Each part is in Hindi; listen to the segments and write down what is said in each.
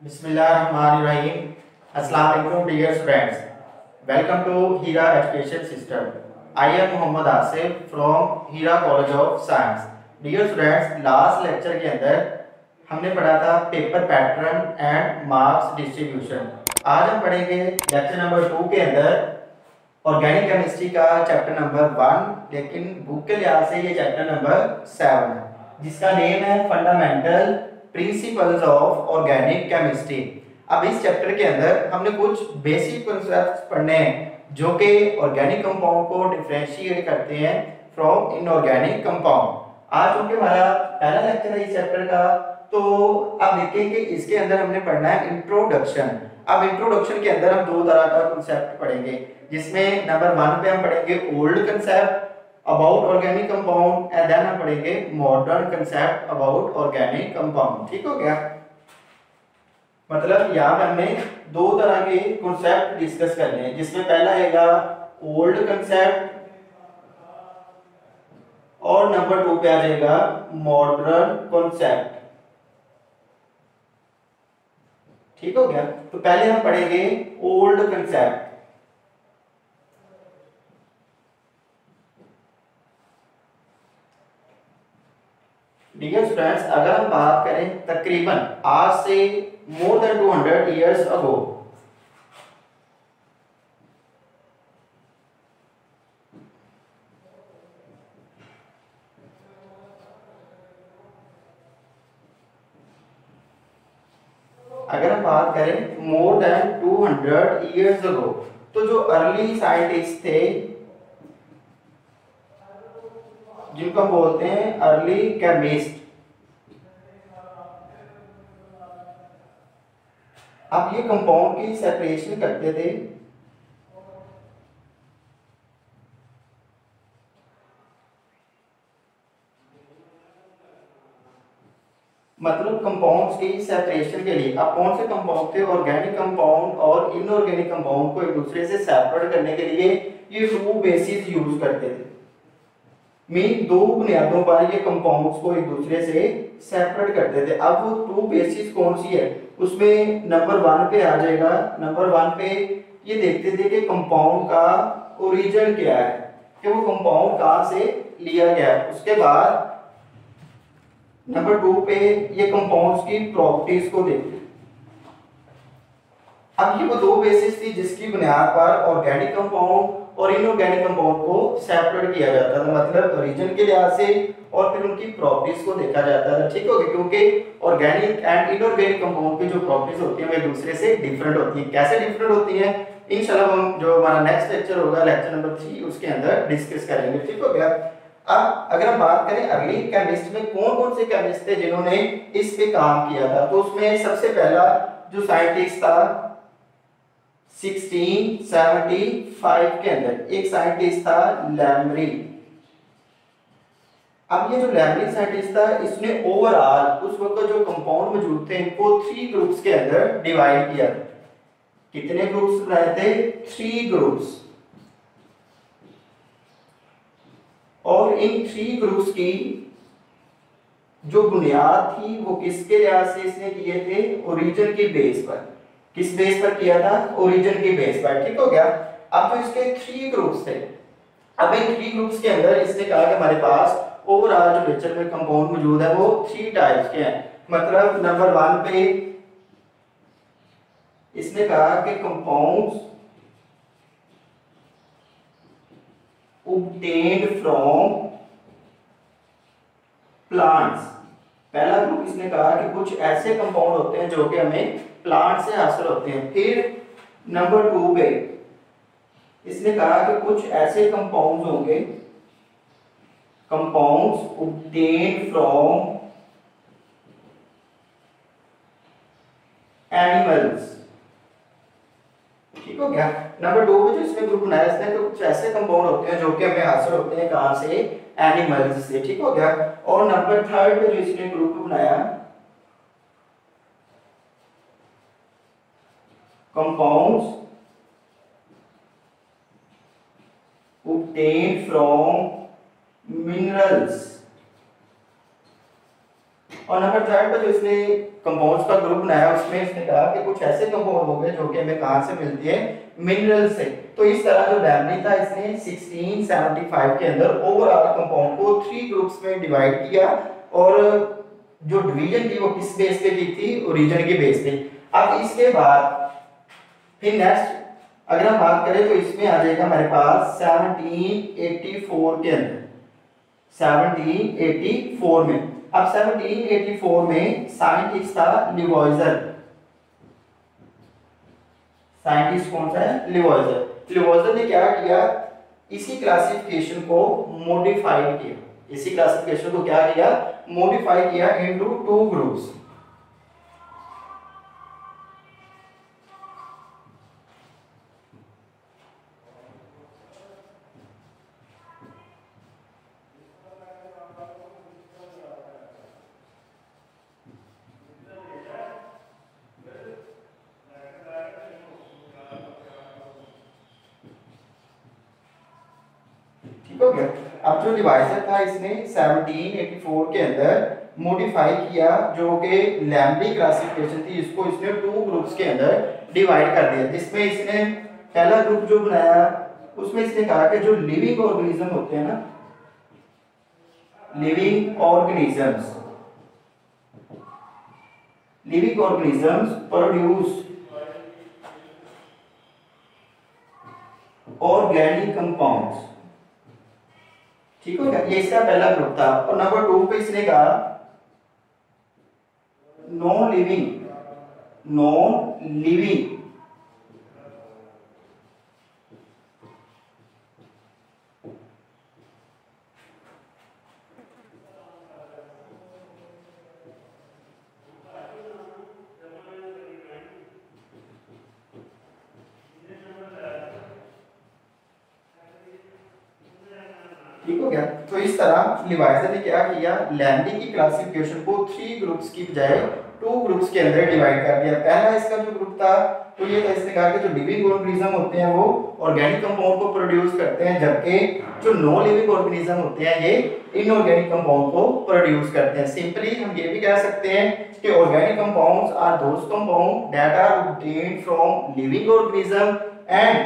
बिस्मिल्लाहिर्रहमानिर्रहीम। अस्सलाम वालेकुम dear students, welcome to Heera education system. I am Mohammad Asif from Heera college of science. Dear students, last lecture के अंदर हमने पढ़ा था paper pattern and marks distribution. आज हम पढ़ेंगे लेक्चर नंबर 2 के अंदर ऑर्गेनिक केमिस्ट्री का चैप्टर नंबर 1, लेकिन बुक के लिहाज से ये चैप्टर नंबर 7 है, जिसका नेम है fundamental principles of organic chemistry. अब इस चैप्टर के अंदर हमने कुछ बेसिक कॉन्सेप्ट्स पढ़ने हैं जो कि ऑर्गेनिक कंपाउंड को डिफरेंशिएट करते हैं फ्रॉम इनऑर्गेनिक कंपाउंड। आज चूंकि हमारा पहला लेक्चर है इस चैप्टर का, तो अब देखें कि इसके अंदर हमने पढ़ना है इंट्रोडक्शन। अब इंट्रोडक्शन के अंदर हम दो तरह का कॉन्सेप्ट पढ़ेंगे, जिसमें नंबर 1 पे हम पढ़ेंगे old concept about organic compound and then हम पढ़ेंगे modern concept about organic compound. ठीक हो गया? मतलब यहाँ पे हमने दो तरह के कॉन्सेप्ट डिस्कस करने हैं, जिसमें पहला आएगा ओल्ड कंसेप्ट और नंबर 2 पे आ जाएगा मॉडर्न कॉन्सेप्ट। ठीक हो गया? तो पहले हम पढ़ेंगे ओल्ड कंसेप्ट। डियर स्टूडेंट्स, अगर हम बात करें तकरीबन आज से मोर देन 200 इयर्स अगो, अगर हम बात करें मोर देन 200 इयर्स अगो, तो जो अर्ली साइंटिस्ट थे जिनको हम बोलते हैं अर्ली केमिस्ट, अब ये कंपाउंड की सेपरेशन करते थे मतलब कंपाउंड्स की सेपरेशन के लिए। अब कौन से कंपाउंड थे? ऑर्गेनिक कंपाउंड और इनऑर्गेनिक कंपाउंड को एक दूसरे से सेपरेट करने के लिए ये टू बेसिस यूज करते थे। मीन दो बुनियादों पर ये कंपाउंड्स को एक दूसरे से सेपरेट करते थे। अब वो टू बेसिस कौन सी है, उसमें नंबर 1 पे आ जाएगा। नंबर 1 पे ये देखते थे कि कंपाउंड का ओरिजिन क्या है, कि वो कंपाउंड कहाँ से लिया गया है। उसके बाद नंबर 2 पे ये कंपाउंड्स की प्रॉपर्टीज को देखते। अब ये वो दो बेसिस थी जिसकी बुनियाद पर ऑर्गेनिक कंपाउंड और इनऑर्गेनिक कंपाउंड को सेपरेट किया जाता था, मतलब ओरिजिन के लिहाज से, और फिर उनकी प्रॉपर्टीज को देखा जाता था। ठीक हो गया? क्योंकि ऑर्गेनिक एंड इनऑर्गेनिक कंपाउंड की जो प्रॉपर्टीज होती हैं वे एक दूसरे से डिफरेंट होती हैं। कैसे डिफरेंट होती हैं, इंशाल्लाह हम जो हमारा नेक्स्ट लेक्चर होगा, लेक्चर नंबर 3, उसके अंदर डिस्कस करेंगे। ठीक हो गया? अब अगर हम बात करें अर्ली केमिस्ट में कौन कौन से केमिस्ट थे जिन्होंने इस पे काम किया था, तो उसमें सबसे पहला जो साइंटिस्ट था 1675 के अंदर एक साइंटिस्ट था लैमरी। अब ये जो लैमरी साइंटिस्ट था, इसने ओवरऑल उस वक्त जो कंपाउंड मौजूद थे इनको 3 ग्रुप्स के अंदर डिवाइड किया था। कितने ग्रुप्स बनाए थे? 3 ग्रुप्स। और इन 3 ग्रुप्स की जो बुनियाद थी वो किसके लिहाज से इसने किए थे? ओरिजिन की बेस पर। किस बेस पर किया था? ओरिजिन की बेस पर। ठीक हो गया? अब तो इसके 3 ग्रुप्स थे। अब इन 3 ग्रुप्स के अंदर इसने कहा कि हमारे पास ओवरऑल जो नेचर में कंपाउंड मौजूद है वो 3 टाइप्स के हैं। मतलब नंबर 1 पे इसने कहा कि कंपाउंड्स obtained from plants। पहला ग्रुप इसने कहा कि कुछ ऐसे कंपाउंड होते हैं जो कि हमें प्लांट से हासिल होते हैं। फिर नंबर 2 पे इसने कहा कि कुछ ऐसे कंपाउंड्स होंगे, कंपाउंड्स obtained from एनिमल्स। ठीक हो गया? नंबर 2 पे जो इसने ग्रुप बनाया, इसने तो कुछ ऐसे कंपाउंड होते हैं जो कि हमें हासिल होते हैं कहां से? एनिमल्स से। ठीक हो गया? और नंबर 3 पे जो इसने ग्रुप बनाया, कंपाउंड्स obtained from minerals। और नंबर थर्ड पर जो इसने कंपाउंड्स का ग्रुप बनाया उसमें इसने कहा कि कुछ ऐसे कंपाउंड हो गए जो कि हमें कहां से मिलती है, मिनरल से। तो इस तरह जो लैम्बडी था इसने 1675 के अंदर ओवरऑल कंपाउंड को 3 ग्रुप्स में डिवाइड किया और जो डिवीजन थी वो किस बेस पे की थी, ओरिजिन के बेस पे। अब इसके बाद फिर नेक्स्ट अगर हम बात करें तो इसमें आ जाएगा हमारे पास 1784 के अंदर, 1784 में। अब 1784 में साइंटिस्ट था लिवॉइजर। साइंटिस्ट कौन सा है? लिवॉइजर। लिवॉइजर ने क्या किया, इसी क्लासिफिकेशन को मॉडिफाइड किया। इसी क्लासिफिकेशन को क्या किया, मॉडिफाई किया इनटू 2 ग्रुप्स। ठीक हो गया। अब जो डिवाइजर था इसने 1784 के अंदर मॉडिफाई किया, जो कि लैम्बडी क्लासिफिकेशन थी इसको इसने 2 ग्रुप्स के अंदर डिवाइड कर दिया। जिसमें इसने पहला ग्रुप जो बनाया उसमें इसने कहा कि जो लिविंग ऑर्गेनिज्म होते हैं ना, living organisms produce organic compounds. ठीक हो गया, ये इसका पहला ग्रुप था। और नंबर 2 पे इसने कहा नॉन लिविंग ठीक हो गया। तो इस तरह लिवाइजर ने क्या किया, लैम्बडी की क्लासिफिकेशन को 3 ग्रुप्स की बजाय 2 ग्रुप्स के अंदर डिवाइड कर दिया। पहला इसका जो ग्रुप था तो ये था, इसने कहा कि जो लिविंग ऑर्गेनिज्म होते हैं वो ऑर्गेनिक कंपाउंड को प्रोड्यूस करते हैं, जबकि जो नॉन लिविंग ऑर्गेनिज्म होते हैं ये इनऑर्गेनिक कंपाउंड को प्रोड्यूस करते हैं। सिंपली हम ये भी कह सकते हैं कि organic compounds are those compound that are obtained from living organism and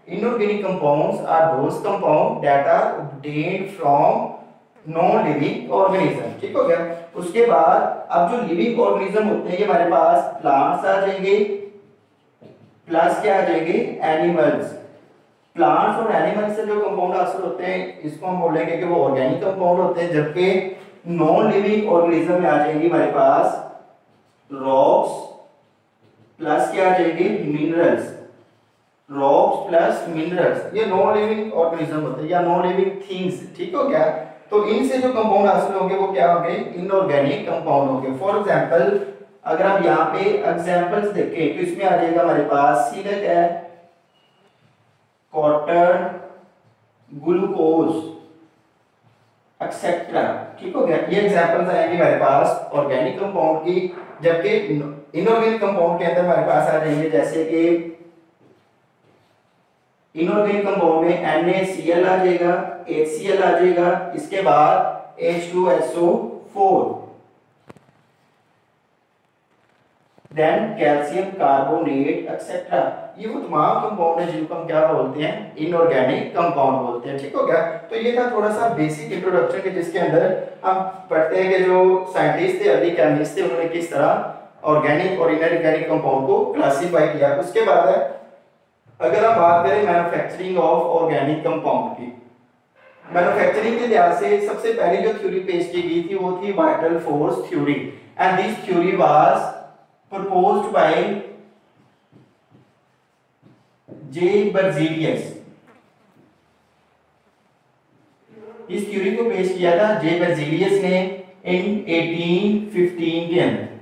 inorganic compounds are those compounds that are obtained from non living organism. ठीक हो गया। उसके बाद अब जो लिविंग ऑर्गेनिज्म होते हैं ये हमारे पास प्लांट्स आ जाएंगे, प्लस क्या आ जाएंगे, एनिमल्स। प्लांट्स और एनिमल्स से जो कंपाउंड हासिल होते हैं इसको हम बोलेंगे कि वो ऑर्गेनिक कंपाउंड होते हैं, जबकि नॉन लिविंग ऑर्गेनिज्म में आ जाएंगे हमारे पास रॉक्स प्लस क्या आ जाएंगे, मिनरल्स। रॉक्स प्लस मिनरल्स ये नॉन लिविंग ऑर्गेनिज्म होते हैं या नॉन लिविंग थिंग्स। ठीक हो गया। तो इनसे जो कंपाउंड हासिल होंगे वो क्या होंगे, इनऑर्गेनिक कंपाउंड होंगे। फॉर एग्जांपल अगर हम यहाँ पे एग्जांपल्स देखें तो इसमें आ जाएगा हमारे पास सिलिक है, कॉटन, ग्लूकोज एक्सेट्रा। ठीक हो गया। ये एग्जांपल्स आएंगे हमारे पास ऑर्गेनिक कंपाउंड की, जबकि इनऑर्गेनिक कंपाउंड के अंदर हमारे पास आ जाएंगे जैसे कि इनऑर्गेनिक कंपाउंड में NaCl आ जाएगा, HCl आ जाएगा, इसके बाद H2SO4, then calcium carbonate etcetera. ये वो तमाम कंपाउंड है जिनको हम क्या बोलते हैं, इनऑर्गेनिक कंपाउंड बोलते हैं। ठीक हो गया। तो ये था थोड़ा सा बेसिक इंट्रोडक्शन के जिसके अंदर हम पढ़ते हैं कि जो साइंटिस्ट थे, अर्ली केमिस्ट थे, उन्होंने किस तरह ऑर्गेनिक और इनऑर्गेनिक कंपाउंड को क्लासिफाई किया। उसके बाद है अगर हम बात करें मैन्युफैक्चरिंग ऑफ ऑर्गेनिक कंपाउंड की, मैन्युफैक्चरिंग के लिहाज से सबसे पहले जो थ्योरी पेश की गई थी वो थी vital force theory, and this theory was proposed by J Berzelius. इस थ्योरी को पेश किया था जे बर्जीलियस ने इन 1815 के अंदर।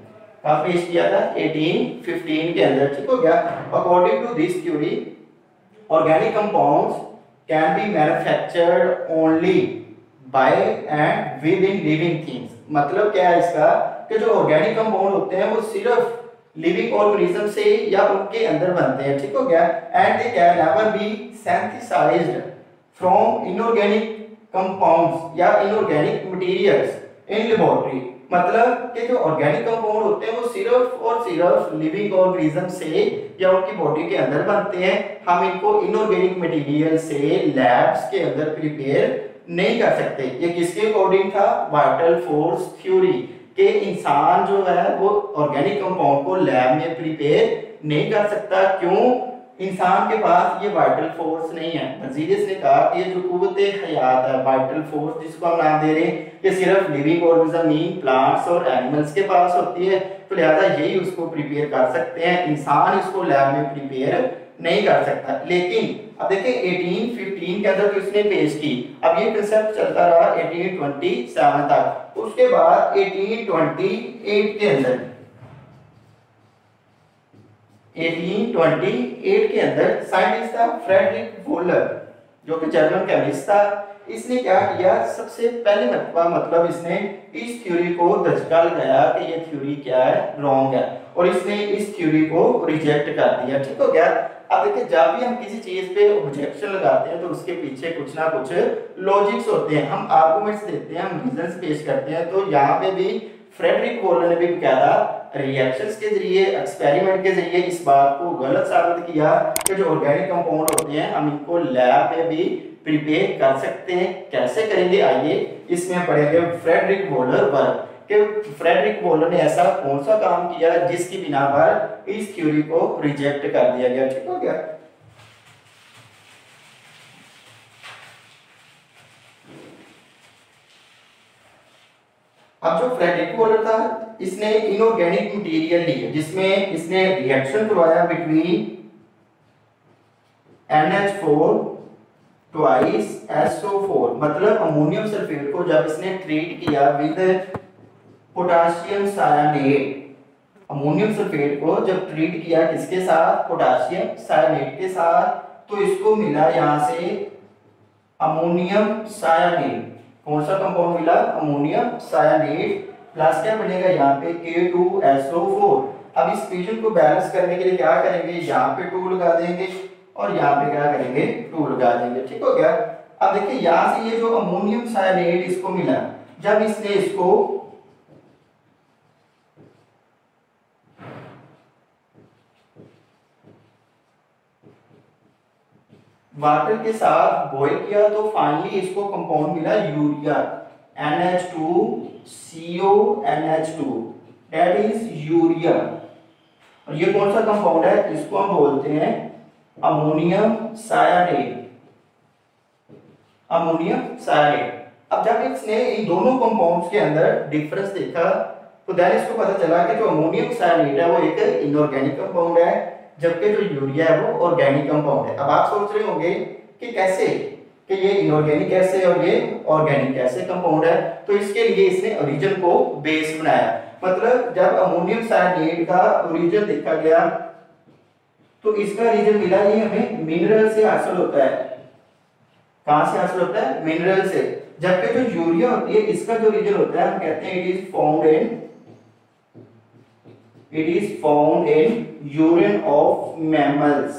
कब पेश किया था, 1815 के अंदर। ठीक हो गया। According to this theory organic compounds can be manufactured only by and within living things. मतलब क्या है इसका कि जो ऑर्गेनिक कंपाउंड होते हैं वो सिर्फ लिविंग ऑर्गेनिज्म से या उनके अंदर बनते हैं। ठीक हो गया। And they can never be synthesised from inorganic compounds या इनऑर्गेनिक मटेरियल्स इन लेबोरेटरी। मतलब कि जो ऑर्गेनिक कंपाउंड होते हैं वो सिर्फ और सिर्फ लिविंग ऑर्गेनिज्म से या उनकी बॉडी के अंदर बनते हैं। हम इनको इनऑर्गेनिक मटेरियल से लैब्स के अंदर प्रिपेयर नहीं कर सकते। ये किसके अकॉर्डिंग था? वाइटल फोर्स थ्योरी के इंसान जो है वो ऑर्गेनिक कंपाउंड को लैब में प्रिपेयर नहीं कर सकता। क्यों? इंसान के पास ये वाइटल फोर्स नहीं है। मजीद ने कहा कि ये जो कुव्वते हयात है, वाइटल फोर्स जिसको हम नाम दे रहे हैं, ये सिर्फ लिविंग ऑर्गेनिज्म मीन प्लांट्स और एनिमल्स के पास होती है, तो लिहाजा यही उसको प्रिपेयर कर सकते हैं। इंसान इसको लैब में प्रिपेयर नहीं कर सकता। लेकिन अब देखिए 1815 के अंदर तो इसने पेश की। अब ये कंसेप्ट चलता रहा 1827 तक। उसके बाद 1828 के अंदर 1828 के अंदर साइंटिस्ट था फ्रेडरिक वोलर, जो कि जर्मन केमिस्ट था। इसने क्या किया? सबसे पहले मरतबा मतलब इसने इस थ्योरी को धचका लगाया कि ये थ्योरी क्या है? रॉन्ग है, और इसने इस थ्योरी को रिजेक्ट कर दिया। ठीक हो गया। अब देखिए जब भी हम किसी चीज पे ऑब्जेक्शन लगाते हैं तो उसके पीछे कुछ ना कुछ लॉजिक्स होते हैं, हम आर्गुमेंट्स देते हैं, हम रीजंस पेश करते हैं। तो यहाँ पे भी फ्रेडरिक वोलर ने भी बकायदा रिएक्शंस के जरिए, एक्सपेरिमेंट के जरिए इस बात को गलत साबित किया कि जो ऑर्गेनिक कंपाउंड होते हैं हम इनको लैब में भी प्रिपेयर कर सकते हैं। कैसे करेंगे आइए इसमें पढ़ेंगे फ्रेडरिक वोलर वर्क कि फ्रेडरिक वोलर ने ऐसा कौन सा काम किया जिसकी बिना पर इस थ्योरी को रिजेक्ट कर दिया गया। ठीक हो गया। अब जो फ्रेडरिक वोलर था इसने इनऑर्गेनिक मटेरियल लिया जिसमें इसने रिएक्शन करवाया बिटवीन NH4 ट्वाइस SO4, मतलब अमोनियम सल्फेट को जब इसने ट्रीट किया विद पोटाशियम सायानेट। अमोनियम सल्फेट को जब ट्रीट किया किसके साथ? पोटाशियम सायानेट के साथ, तो इसको मिला यहां से अमोनियम सायानेट। कौन सा कंपाउंड मिला? अमोनियम सायानेट। प्लस क्या बनेगा यहाँ पे? K2SO4। अब इस इक्वेशन को बैलेंस करने के लिए क्या करेंगे? यहाँ पे 2 लगा देंगे और यहाँ पे क्या करेंगे? 2 लगा देंगे। ठीक हो गया। अब देखिए यहाँ से ये जो अमोनियम सायानेट इसको मिला, जब इसने इसको वाटर के साथ बॉयल किया तो फाइनली इसको कंपाउंड मिला urea, NH2CONH2, that is urea. और ये कौन सा कंपाउंड है? इसको हम बोलते हैं अमोनियम सायानेट। अमोनियम सायानेट। अब जब इसने इन दोनों कंपाउंड्स के अंदर डिफरेंस देखा तो देन इसको पता चला कि जो अमोनियम सायानेट है वो एक इनऑर्गेनिक कंपाउंड है, जबकि जो यूरिया है वो ऑर्गेनिक कंपाउंड है। अब आप सोच रहे होंगे कि कैसे, कि ये इनऑर्गेनिक कैसे और ये ऑर्गेनिक कैसे कंपाउंड है। तो इसके लिए इसने ओरिजिन को बेस बनाया। मतलब जब अमोनियम सायानेट का ओरिजिन देखा गया तो इसका रीजन मिला ये हमें मिनरल से हासिल होता है। कहां से हासिल होता है? मिनरल से। जबकि जो यूरिया होती है इसका जो रीजन होता है हम कहते हैं it is found in urine of mammals.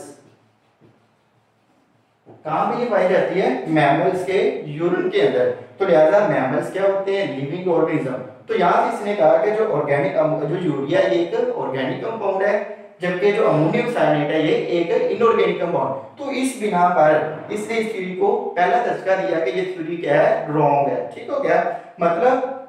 कहां पे ये पाई जाती है? मैमल्स के यूरिन के अंदर। तो लिहाजा मैमल्स क्या होते हैं? Living organism. तो यहां से इसने कहा कि जो ऑर्गेनिक जो यूरिया ये एक ऑर्गेनिक कंपाउंड है, जबकि जो अमोनियम सायानेट है ये एक इनऑर्गेनिक कंपाउंड। तो इस बिना पर इसने इस थ्योरी को पहला दर्जा दिया कि ये थ्योरी क्या है? रॉन्ग है। ठीक हो गया। मतलब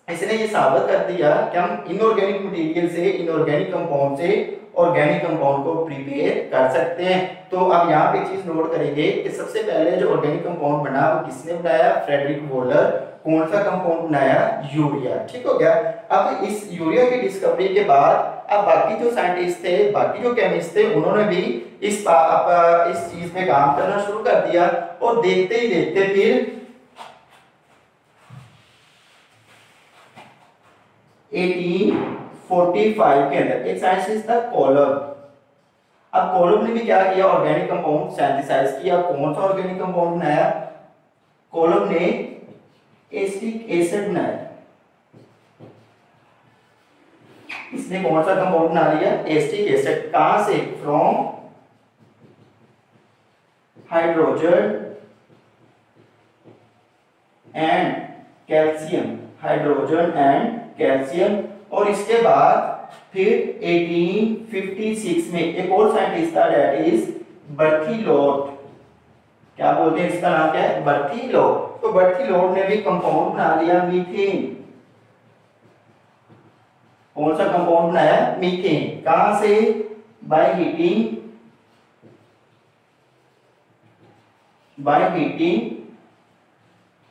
इसने ये साबित कर दिया कि हम इनऑर्गेनिक मटेरियल से, इनऑर्गेनिक कंपाउंड से ऑर्गेनिक कंपाउंड को प्रिपेयर कर सकते हैं। तो अब यहाँ पे चीज नोट करेंगे कि सबसे पहले जो ऑर्गेनिक कंपाउंड बना वो किसने बनाया? Friedrich Wohler. कौन सा कंपाउंड बनाया? यूरिया। ठीक हो गया। अब इस यूरिया की डिस्कवरी के बाद अब बाकी जो साइंटिस्ट थे, बाकी जो केमिस्ट थे, उन्होंने भी इस चीज पे काम करना शुरू कर दिया। और देखते ही देखते फिर 1845 के अंदर एक साइंटिस्ट था कोलोब। अब कोलोब ने भी क्या किया? ऑर्गेनिक कंपाउंड सिंथेसाइज किया। कौन सा ऑर्गेनिक कंपाउंड बनाया? कोलोब ने एसिटिक एसिड बनाया। इसने कौन सा कंपाउंड बना लिया? Acetic acid. कहां से? From hydrogen and calcium. Hydrogen and calcium. और इसके बाद फिर 1856 में एक और साइंटिस्ट था, दैट इज बर्थिलोट। क्या बोलते हैं इसका नाम क्या है? बर्थिलोट। तो बर्थिलोट ने भी कंपाउंड बना लिया मीथेन। कौन सा कंपाउंड बनाया? मीथेन। कहां से? By heating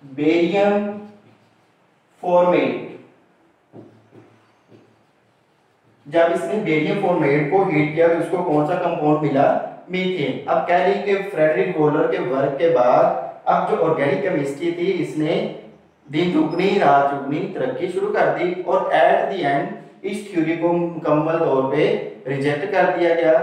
barium format. जब इसने बेरियम फॉर्मेट को हीट किया तो उसको कौन सा कंपाउंड मिला? मीथेन। अब कह रही कि फ्रेडरिक वोलर के वर्क के बाद अब जो ऑर्गेनिक केमिस्ट्री थी इसने दिन दुगनी रात चुगनी तरक्की शुरू कर दी और एट द एंड इस थ्योरी को मुकम्मल तौर पे रिजेक्ट कर दिया गया,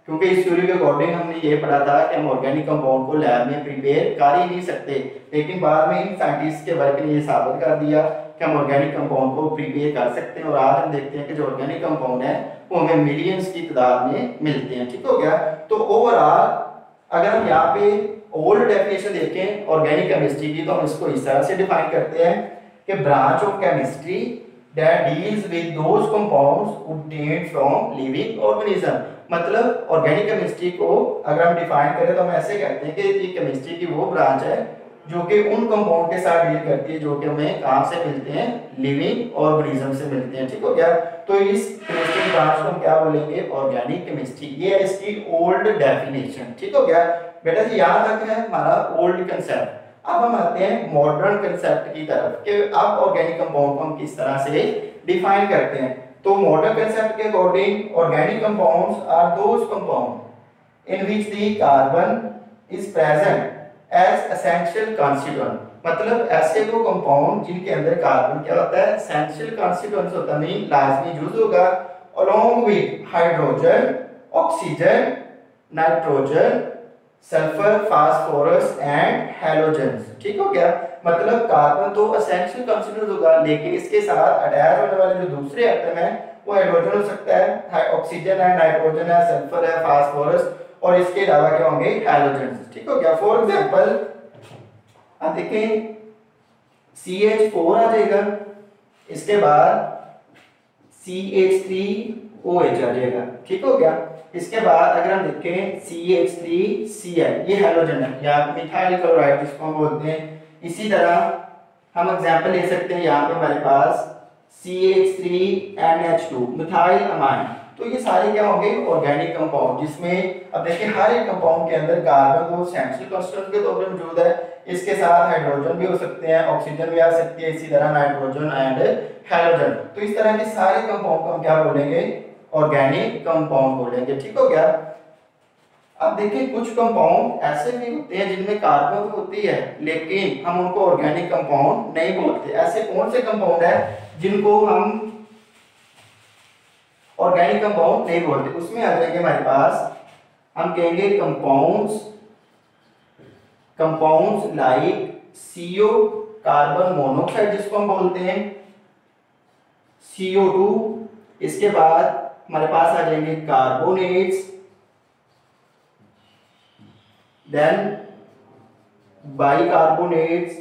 क्योंकि इस थ्योरी के अकॉर्डिंग हमने ये पढ़ा था कि हम ऑर्गेनिक कंपाउंड को लैब में प्रिपेयर कर ही नहीं सकते। लेकिन बाद में इन साइंटिस्ट के वर्क ने ये साबित कर दिया कि हम ऑर्गेनिक कंपाउंड को प्रिपेयर कर सकते हैं। और आज हम देखते हैं कि जो ऑर्गेनिक कंपाउंड है वो हमें मिलियंस की तादाद में मिलते हैं। ठीक हो गया? तो ओवरऑल अगर हम यहाँ पे ओल्ड डेफिनेशन देखें ऑर्गेनिक केमिस्ट्री की, तो हम इसको इस तरह से डिफाइन करते हैं कि branch of chemistry that deals with those compounds obtained from living organism। मतलब ऑर्गेनिक केमिस्ट्री को अगर हम डिफाइन करें तो हम ऐसे कहते हैं कि ये केमिस्ट्री की वो ब्रांच है जो कि उन कंपाउंड के साथ डील करती है जो कि हमें कहां से मिलते हैं? लिविंग ऑर्गेनिज्म से मिलते हैं। ठीक हो गया? तो इस केमिस्ट्री ब्रांच को हम क्या बोलेंगे? Organic chemistry. ये है इसकी ओल्ड डेफिनेशन। ठीक हो गया बेटा जी? यहां तक है हमारा ओल्ड कंसेप्ट। अब हम आते हैं मॉडर्न कंसेप्ट की तरफ कि अब ऑर्गेनिक कंपाउंड को हम किस तरह से डिफाइन करते हैं। तो मॉडर्न कंसेप्ट के according organic compounds are those compound in which the carbon is present as essential constituent. मतलब ऐसे वो कंपाउंड जिनके अंदर कार्बन क्या होता है? एसेंशियल कॉन्स्टिट्यूएंट्स होता है, मीन लाजमी जुज होगा, along with hydrogen, oxygen, nitrogen, sulphur, phosphorus and halogens. ठीक हो गया? मतलब कार्बन तो एसेंशियल कॉन्स्टिट्यूएंट होगा, लेकिन इसके साथ अटैच होने वाले जो दूसरे एटम है वो हाइड्रोजन हो सकता है, ऑक्सीजन है, नाइट्रोजन है, सल्फर है, फास्फोरस, और इसके अलावा क्या होंगे? हैलोजेंस। ठीक हो गया? फॉर एग्जांपल अब देखें CH4 आ जाएगा, इसके बाद CH3OH आ जाएगा। ठीक हो गया? इसके बाद अगर हम देखें CH3Cl, ये हैलोजन है या मिथाइल क्लोराइड जिसको हम बोलते हैं। इसी तरह हम एग्जांपल ले सकते हैं, यहाँ पे हमारे पास CH3NH2 मिथाइल अमाइन। तो ये सारे क्या होंगे? ऑर्गेनिक कंपाउंड, जिसमें अब देखिए हर एक कंपाउंड के अंदर कार्बन तो एसेंशियल कांस्टिट्यूएंट के तौर पर मौजूद है, इसके साथ हाइड्रोजन भी हो सकते हैं, ऑक्सीजन भी आ सकती है, इसी तरह नाइट्रोजन एंड हैलोजन। तो इस तरह के सारे कंपाउंड को हम क्या बोलेंगे? ऑर्गेनिक कंपाउंड बोलेंगे। ठीक हो गया? अब देखिए कुछ कंपाउंड ऐसे भी होते हैं जिनमें कार्बन होती है लेकिन हम उनको ऑर्गेनिक कंपाउंड नहीं बोलते। ऐसे कौन से कंपाउंड है जिनको हम ऑर्गेनिक कंपाउंड नहीं बोलते? उसमें आ जाएंगे हमारे पास, हम कहेंगे compounds like CO carbon monoxide जिसको हम बोलते हैं, CO2। इसके बाद हमारे पास आ जाएंगे कार्बोनेट्स, देन बाइकार्बोनेट्स,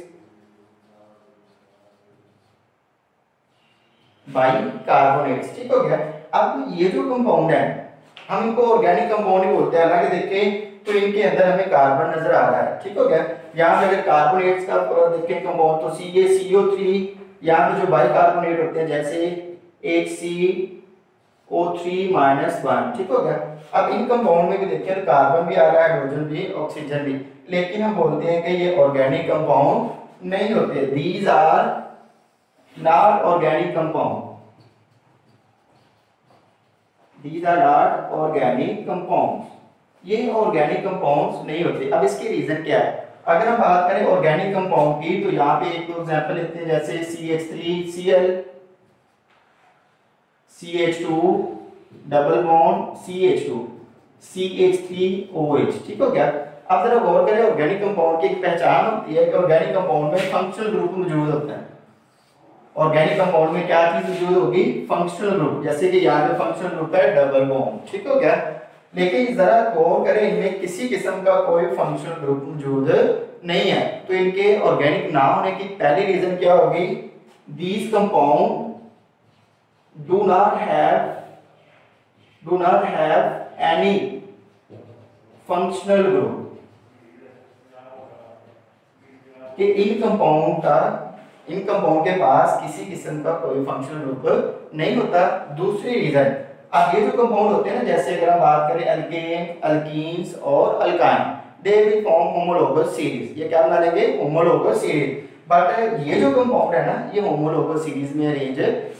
ठीक हो गया? अब ये जो कंपाउंड है हम इनको ऑर्गेनिक कंपाउंड ही बोलते हैं, हालांकि देखें तो इनके अंदर हमें कार्बन नजर आ रहा है। ठीक हो गया? यहाँ पे अगर कार्बोनेट्स का देखें कंपाउंड तो CaCO3, यहाँ पे जो बाइकार्बोनेट होते हैं जैसे HCO3-1। ठीक हो गया? अब इन कंपाउंड में भी देखिए तो कार्बन भी आ रहा है, हाइड्रोजन भी, ऑक्सीजन भी, लेकिन हम बोलते हैं कि ये ऑर्गेनिक कंपाउंड नहीं होते। These are not organic compound, these are not organic compounds, ये ऑर्गेनिक कंपाउंड्स नहीं होते। अब इसके रीजन क्या है? अगर हम बात करें ऑर्गेनिक कंपाउंड की तो यहाँ पे एक एग्जांपल लेते हैं जैसे CH3Cl, CH2 double bond CH2, CH3OH। ठीक हो गया? अब जरा गौर करें ऑर्गेनिक कंपाउंड की एक पहचान होती है कि ऑर्गेनिक कंपाउंड में फंक्शनल ग्रुप मौजूद होता है। ऑर्गेनिक कंपाउंड में क्या चीज मौजूद होगी? फंक्शनल ग्रुप, जैसे कि यहाँ पे फंक्शनल ग्रुप है डबल बॉन्ड। ठीक हो गया? लेकिन जरा गौर करें इनमें किसी किस्म का कोई फंक्शनल ग्रुप मौजूद नहीं है, तो इनके ऑर्गेनिक ना होने की पहली रीजन क्या होगी? these compound do not have any functional group, कि इन कंपाउंड के पास किसी किस्म का कोई फंक्शनल ग्रुप नहीं होता। दूसरी रीजन, अब ये जो कंपाउंड होते हैं ना, जैसे अगर हम बात करें अल्केन, अल्कीन्स और alkyne, they will form homologous series. ये क्या बना लेंगे? Homologous series. बट ये जो कंपाउंड है ना, ये होमोलोगस सीरीज में अरेंज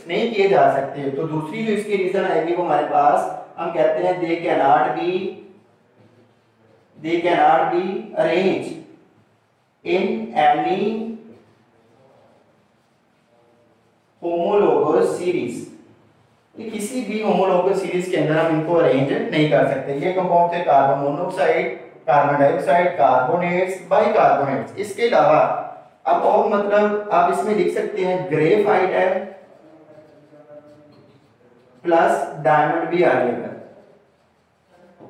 नहीं किए जा सकते। तो दूसरी जो इसकी रीजन आएगी वो हमारे पास, हम कहते हैं they cannot be arrange in any homologous series. किसी भी होमोलोगस सीरीज के अंदर हम इनको अरेंज नहीं कर सकते। ये कंपाउंड थे carbon monoxide, carbon dioxide, carbonates, bicarbonates. इसके अलावा अब और मतलब आप इसमें लिख सकते हैं ग्रेफाइट है प्लस डायमंड भी आ जाएगा।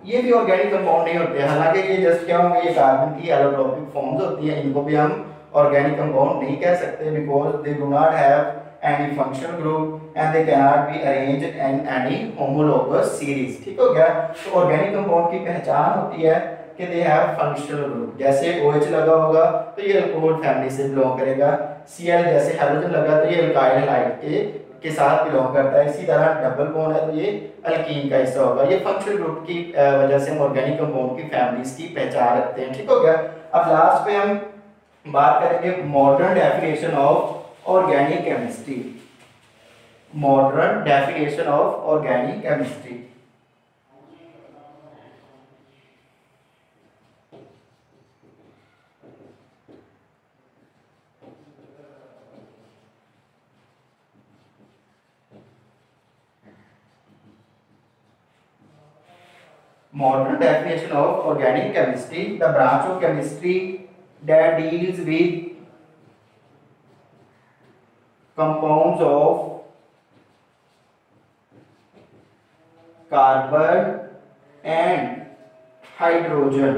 ये भी ऑर्गेनिक कंपाउंड नहीं होते, हालांकि ये जस्ट क्या होंगे, ये कार्बन की एलोट्रोपिक फॉर्म्स होती हैं। इनको भी हम ऑर्गेनिक कंपाउंड नहीं कह सकते, because they do not have any functional group and they cannot be arranged in any homologous series। ठीक हो गया? तो ऑर्गेनिक कंपाउंड की पहचान होती है कि they have functional group। जैसे OH लगा होगा तो ये अल्कोहल फैमिली से बिलोंग करेगा, Cl जैसे हाइड्रोजन लगा तो ये अल्काइल हैलाइड के साथ बिलोंग करता है। इसी तरह डबल बॉन्ड है तो ये अल्कीन का हिस्सा होगा। ये फंक्शनल ग्रुप की वजह से हम ऑर्गेनिक कंपाउंड की फैमिलीज की पहचान रखते हैं। ठीक हो गया? अब लास्ट पे हम बात करेंगे modern definition of organic chemistry। modern definition of organic chemistry। modern definition of organic chemistry, the branch of chemistry that deals with compounds of carbon and hydrogen,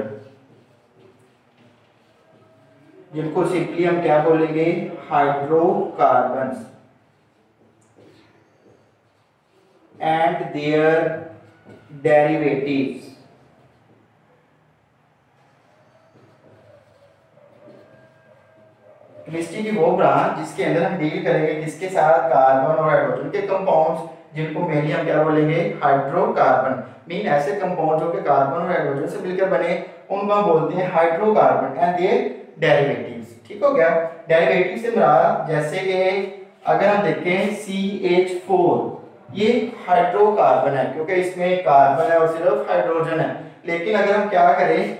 जिनको सिंपली हम क्या बोलेंगे? Hydrocarbons, and their derivatives। Chemistry की वो ब्रांच जिसके अंदर हम डील करेंगे किसके साथ? कार्बन और हाइड्रोजन के कंपाउंड्स, जिनको मेनली हम क्या बोलेंगे? हाइड्रोकार्बन। मीन ऐसे कंपाउंड जो कि कार्बन और हाइड्रोजन से मिलकर बने, उनको हम बोलते हैं हाइड्रोकार्बन एंड देयर डेरिवेटिव्स। ठीक हो गया? डेरिवेटिव से मुराद जैसे कि अगर हम देखें CH4, ये हाइड्रोकार्बन है क्योंकि इसमें कार्बन है और सिर्फ हाइड्रोजन है। लेकिन अगर हम क्या करें,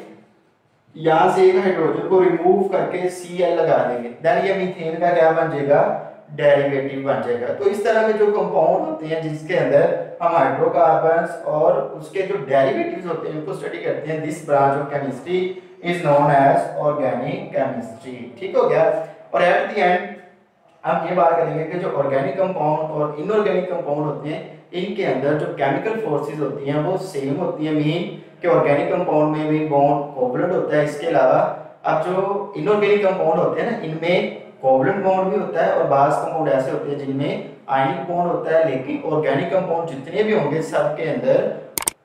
यहां से एक हाइड्रोजन को रिमूव करके Cl लगा देंगे, देन ये मीथेन का क्या बन जाएगा? डेरिवेटिव बन जाएगा। तो इस तरह के जो कंपाउंड होते हैं जिसके अंदर हम हाइड्रोकार्बन्स और उसके जो डेरिवेटिव्स होते हैं उनको स्टडी करते हैं, this branch of chemistry is known as organic chemistry. ठीक हो गया? और एट द एंड हम ये बात करेंगे कि जो ऑर्गेनिक कंपाउंड और इनऑर्गेनिक कंपाउंड होते हैं, इनके अंदर जो केमिकल फोर्सेस होती हैं वो सेम होती हैं। मीन कि ऑर्गेनिक कंपाउंड में भी बॉन्ड कोवलेंट होता है। इसके अलावा अब जो इनऑर्गेनिक कंपाउंड होते हैं ना, इनमें कोवलेंट बॉन्ड भी होता है और बास कंपाउंड ऐसे होते हैं जिनमें आयनिक बॉन्ड होता है। लेकिन ऑर्गेनिक कंपाउंड जितने भी होंगे सबके अंदर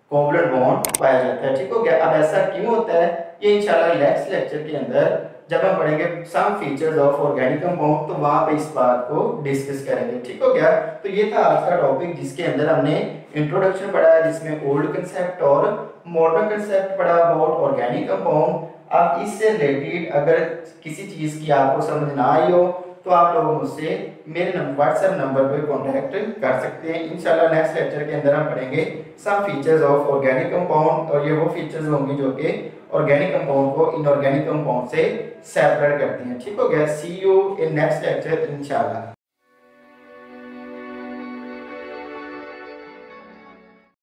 कोवलेंट बॉन्ड पाया जाता है। ठीक हो गया? अब ऐसा क्यों होता है ये इंशाल्लाह नेक्स्ट लेक्चर के अंदर जब हम पढ़ेंगे some features of organic compound, तो वहां पे इस बात को डिस्कस करेंगे। ठीक हो गया? तो ये था आज का टॉपिक जिसके अंदर हमने इंट्रोडक्शन पढ़ा है, जिसमें ओल्ड कंसेप्ट और मॉडर्न कंसेप्ट पढ़ा अबाउट ऑर्गेनिक कंपाउंड। अब इससे रिलेटेड अगर किसी चीज की आपको समझ ना आई हो तो आप लोग मुझसे मेरे व्हाट्सएप नंबर पर कॉन्टैक्ट कर सकते हैं। इंशाल्लाह नेक्स्ट लेक्चर के अंदर हम पढ़ेंगे some features of organic compound, और ये वो फीचर्स होंगी जो कि ऑर्गेनिक कंपाउंड को इनऑर्गेनिक कंपाउंड से सेपरेट करती हैं। ठीक हो गया? See you in next lecture इंशाल्लाह।